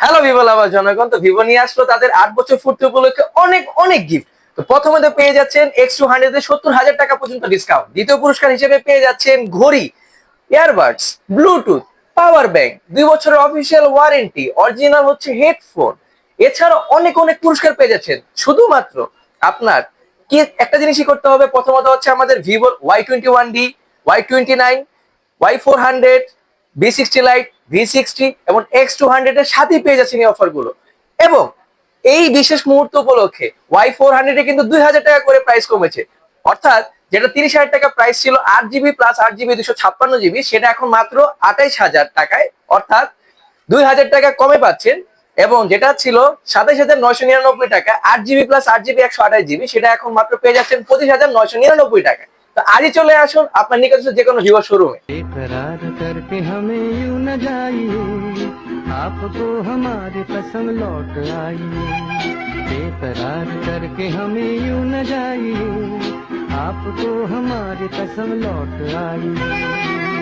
Hello Vivo লাভার জনগণ, তো Vivo নিয়ে আসলো তাদের 8 বছর পূর্তি উপলক্ষে অনেক অনেক গিফট। তো প্রথমে তো পেয়ে যাচ্ছেন X200 70,000 টাকা পর্যন্ত ডিসকাউন্ট। দ্বিতীয় পুরস্কার হিসেবে পেয়ে যাচ্ছেন ঘড়ি, ইয়ারবাডস, ব্লুটুথ, পাওয়ার ব্যাংক, 2 বছরের অফিসিয়াল ওয়ারেন্টি, অরিজিনাল হচ্ছে হেডফোন। এছাড়াও অনেক অনেক পুরস্কার পেয়ে যাচ্ছেন। শুধুমাত্র আপনার কি একটা জিনিসই করতে হবে, প্রথমত হচ্ছে আমাদের Vivo Y21D, Y29, Y400, V60 light, V60 এবং X200 এর সাথেই পেয়ে যাচ্ছেন এই অফারগুলো। এবং এই বিশেষ মুহূর্ত উপলক্ষে Y400 এ কিন্তু 2,000 টাকা করে প্রাইস কমেছে। অর্থাৎ যেটা 30,000 টাকা প্রাইস ছিল 8 জিবি প্লাস 8 জিবি 256 জিবি, সেটা এখন মাত্র 28,000 টাকায়, অর্থাৎ 2,000 টাকা কমে পাচ্ছেন। এবং যেটা ছিল 27,999 টাকা 8 জিবি প্লাস 8 জিবি 128 জিবি, সেটা এখন মাত্র পেয়ে যাচ্ছেন 25,999 টাকা। তো আজই চলে আসুন আপনার নিকটস্থ যে কোনো ভিভো শোরুমে। बेकरार करके हमें यूं न जाइए, आपको हमारी पसंद लौट आइए। बेकरार करके हमें यूं न जाइए, आपको हमारी पसंद लौट आइए।